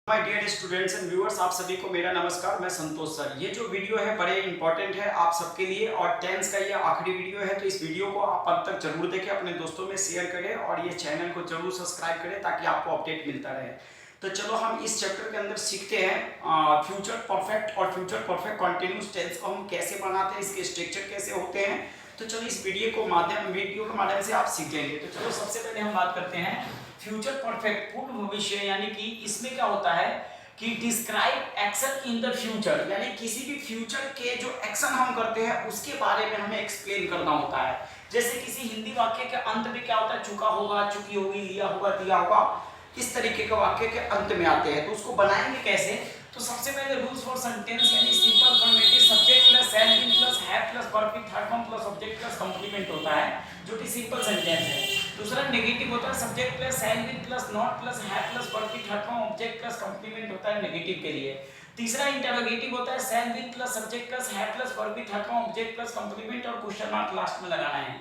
My dear students and viewers, आप सभी को मेरा नमस्कार। मैं संतोष सर। ये जो वीडियो है बड़े इंपॉर्टेंट है आप सबके लिए और टेंस का ये आखिरी वीडियो है, तो इस वीडियो को आप अंत तक जरूर देखें, अपने दोस्तों में शेयर करें और ये चैनल को जरूर सब्सक्राइब करें ताकि आपको अपडेट मिलता रहे। तो चलो हम इस चैप्टर के अंदर सीखते हैं फ्यूचर परफेक्ट और फ्यूचर परफेक्ट कंटिन्यूअस टेंस को हम कैसे बनाते हैं, इसके स्ट्रक्चर कैसे होते हैं। तो चलो इस वीडियो के माध्यम से आप सीखेंगे। तो चलो सबसे पहले हम बात करते हैं फ्यूचर परफेक्ट, पूर्ण भविष्य, यानी कि इसमें क्या होता है कि describe action in the future, यानी किसी भी फ्यूचर के जो एक्शन हम करते हैं उसके बारे में हमें एक्सप्लेन करना होता है। जैसे किसी हिंदी वाक्य के अंत में क्या होता है, चुका होगा, चुकी होगी, लिया होगा, दिया होगा, इस तरीके के वाक्य के अंत में आते हैं। तो उसको बनाएंगे कैसे? तो सबसे पहले रूल्स फॉर सेंटेंस, यानी simple formative subject plus have been plus have plus verb with third form plus object plus complement होता है, जो कि सिंपल सेंटेंस है। दूसरा नेगेटिव होता है subject plus have been plus not plus have plus verb with third form object plus complement होता है नेगेटिव के लिए। तीसरा इंटरोगेटिव होता है shall with plus subject plus have plus verb with third form object plus complement और question mark last में लगाना है।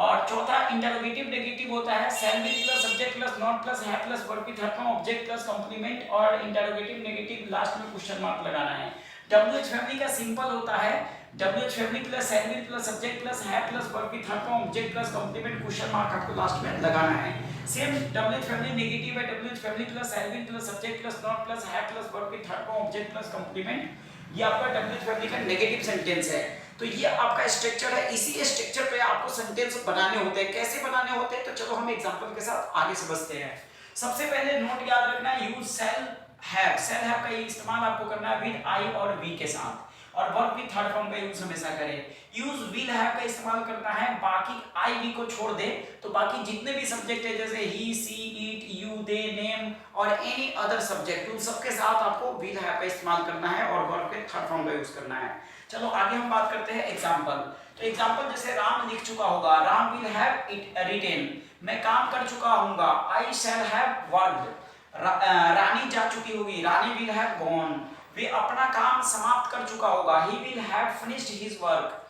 और चौथा इंटरोगेटिव नेगेटिव होता है shall with plus subject plus not plus have plus verb with third form object plus complement और interrogative negative last में क्वेश्चन मार्क लगाना है। डब्ल्यूएच फैमिली का सिंपल होता है WH family plus shall with plus subject plus have plus verb with third form object plus complement question mark आपको last में लगाना है। सेम डब्ल्यूएच फैमिली नेगेटिव है WH family plus shall with plus subject plus not plus have plus verb with third form object plus complement, ये आपका WH family का negative sentence है। तो ये आपका स्ट्रक्चर है, इसी स्ट्रक्चर पे आपको सेंटेंस बनाने होते हैं। कैसे बनाने होते हैं? तो चलो हम एग्जांपल के साथ आगे समझते हैं। सबसे पहले नोट याद रखना है, यूज शैल हैव का इस्तेमाल आपको करना है विद आई और वी के साथ, और वर्ब विद थर्ड फॉर्म का यूज हमेशा करें। यूज विल हैव का इस्तेमाल करना है बाकी आई वी को छोड़ दे, तो बाकी जितने भी सब्जेक्ट है जैसे ही, she, it, you, they, name और एनी अदर सब्जेक्ट, उन सबके साथ आपको विल हैव का इस्तेमाल करना है और वर्ब के थर्ड फॉर्म का यूज करना है। चलो आगे हम बात करते हैं एग्जांपल। तो एग्जांपल जैसे राम लिख चुका होगा, Ram will have it written, मैं काम कर चुका हूंगा, आई शैल हैव वर्कड। रानी जा चुकी होगी, रानी विल हैव गॉन, वे अपना काम समाप्त कर चुका होगा, he will have finished his work.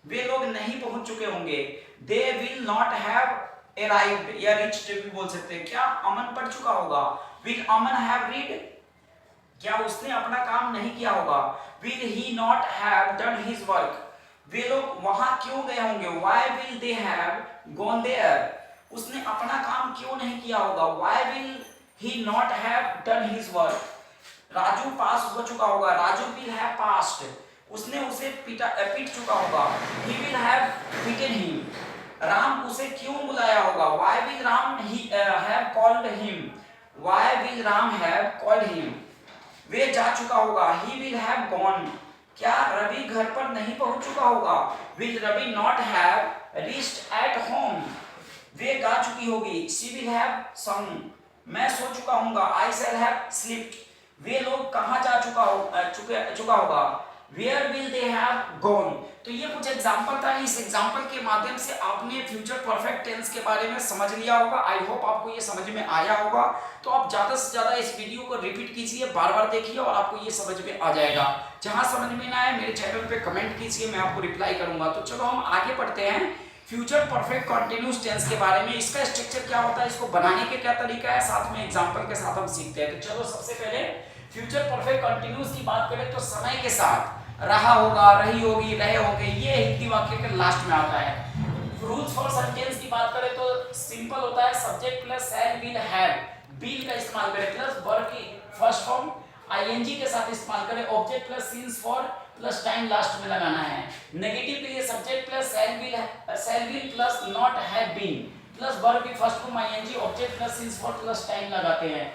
वे लोग नहीं पहुंच चुके होंगे, they will not have arrived या रीच्ड भी बोल सकते हैं। क्या अमन पढ़ चुका होगा, विल अमन हैव रीड, क्या उसने अपना काम नहीं किया होगा, will he not have done his work। वे लोग वहां क्यों गए होंगे, why will they have gone there। उसने अपना काम क्यों नहीं किया होगा, why will he not have done his work। Raju पास हो चुका होगा, राजू will have passed, उसने उसे पीट चुका होगा, he will have beaten him। Ram उसे क्यों बुलाया होगा, why will Ram have called him, why will Ram have called him। वे जा चुका होगा, he will have gone, क्या रवि घर पर नहीं पहुंच चुका होगा, will Ravi not have reached at home। वे गा चुकी होगी, she will have sung, मैं सो चुका हूंगा, I shall have slept। वे लोग कहां जा चुका होगा, where will they have gone। तो ये कुछ एग्जांपल था, इस एग्जांपल के माध्यम से आपने फ्यूचर परफेक्ट टेंस के बारे में समझ लिया होगा। आई होप आपको ये समझ में आया होगा। तो आप ज्यादा से ज्यादा इस वीडियो को रिपीट कीजिए, बार बार देखिए और आपको ये समझ में आ जाएगा। जहां समझ में ना आए मेरे चैनल पे कमेंट कीजिए, मैं आपको रिप्लाई करूंगा। तो चलो हम आगे बढ़ते हैं फ्यूचर परफेक्ट कंटिन्यूअस टेंस के बारे में। इसका स्ट्रक्चर क्या होता है, इसको बनाने के क्या तरीका है, साथ में एग्जाम्पल के साथ हम सीखते हैं। तो चलो सबसे पहले फ्यूचर परफेक्ट कंटिन्यूअस की बात करें तो समय के साथ रहा होगा, रही होगी, रहे होंगे, ये हिंदी वाक्य के लास्ट में आता है। रूल्स फॉर सेंटेंस की बात करें तो सिंपल होता है subject plus shall will have, will का इस्तेमाल करें प्लस वर्ब की फर्स्ट फॉर्म आईएनजी के साथ इस्तेमाल करें, object plus since for plus time last में लगाना है। नेगेटिव के लिए subject plus shall will plus not have been plus verb की first form ING object plus since for plus time लगाते हैं।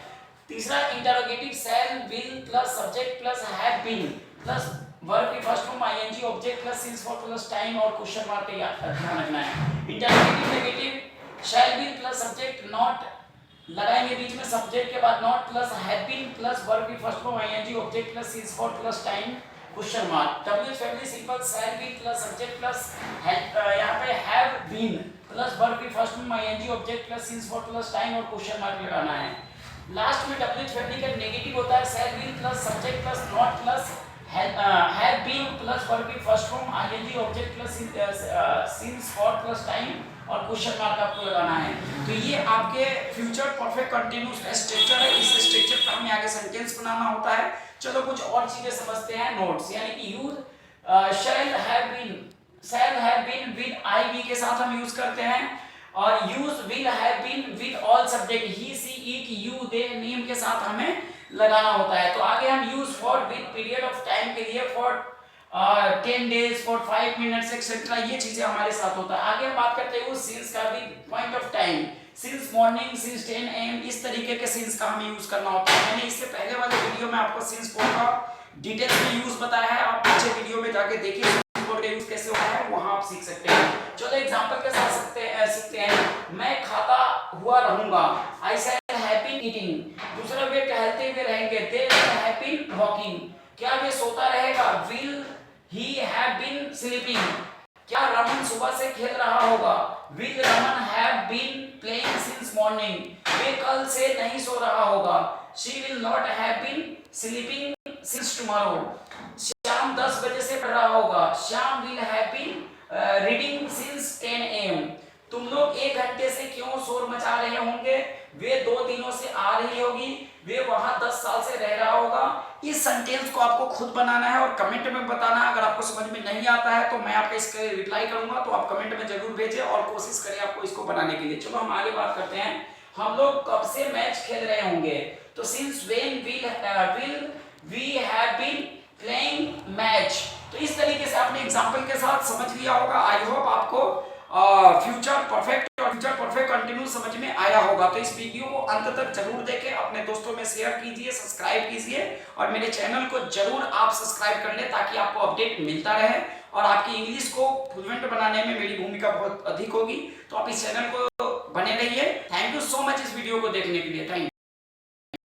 तीसरा interrogative shall will plus subject plus have been plus verb की first form ING object plus since for plus time और question mark का ध्यान रखना है। Interrogative negative shall will plus subject not लगाएंगे बीच में सब्जेक्ट के बाद not plus have been plus verb की first form ING object plus since for plus time question mark. WH family simple shall will plus subject plus यहां पे have been plus verb की first form ING object plus since for plus time और question mark लगाना है। Last में WH family का negative होता है शैल will plus subject plus not plus have been plus verb की first form ing object plus since for plus time और question mark आपको लगाना है। तो ये आपके फ्यूचर परफेक्ट कंटिन्यूअस स्ट्रक्चर है। इस स्ट्रक्चर पर हमें आगे सेंटेंस बनाना होता है। चलो कुछ और चीजें समझते हैं। नोट्स यानी कि use shall have been with I we के साथ हम यूज करते हैं, और use will have been with all subject he she it you they name के साथ हमें लगाना होता है। तो आगे हम use for with period of time के लिए for 10 days for 5 minutes etcetera, ये चीजें हमारे साथ होता है। आगे हम बात करते हैं सिंस का with point of time, since morning, since 10 AM, इस तरीके के सिंस का हमें यूज करना होता है। मैंने इससे पहले वाले वीडियो में आपको सिंस कोड का डिटेल्स में यूज बताया है, आप पीछे वीडियो में जाके देखिए सिंस कोड का यूज कैसे होता है, वहां आप सीख सकते हैं। चलो एग्जांपल के साथ सीखते हैं। मैं खाता हुआ रहूंगा, I shall have been eating. दूसरा वे टहलते हुए रहेंगे, they will have been walking. क्या वे सोता रहेगा, will he have been sleeping. क्या रमन सुबह से खेल रहा होगा, will Raman have been playing since morning. वे कल से नहीं सो रहा होगा, she will not have been sleeping since tomorrow. शाम 10 बजे से पढ़ रहा होगा, Shyam will have been reading since 10 AM। तुम लोग 1 घंटे से क्यों शोर मचा रहे होंगे, वे 2 दिनों से आ रही होगी, वे वहां 10 साल से रह रहा होगा। इस सेंटेंस को आपको खुद बनाना है और कमेंट में बताना है। अगर आपको समझ में नहीं आता है तो मैं आपके इसके रिप्लाई करूंगा, तो आप कमेंट में जरूर भेजें और कोशिश करें आपको इसको बनाने के लिए। चलो हम आगे बात करते हैं। हम लोग कब से मैच खेल रहे होंगे, तो since when will we have been playing match. तो इस तरीके से आपने एग्जांपल के साथ समझ लिया होगा। आई होप आपको फ्यूचर परफेक्ट और फ्यूचर परफेक्ट कंटिन्यूस समझ में आया होगा। तो इस वीडियो को अंत तक जरूर देखें, अपने दोस्तों में शेयर कीजिए, सब्सक्राइब कीजिए और मेरे चैनल को जरूर आप सब्सक्राइब कर लें ताकि आपको अपडेट मिलता रहे और आपकी इंग्लिश को फ्लुएंट बनाने में मेरी भूमिका बहुत अधिक होगी। तो आप इस चैनल को बने रहिए। थैंक यू सो मच इस वीडियो को देखने के लिए। Thank you.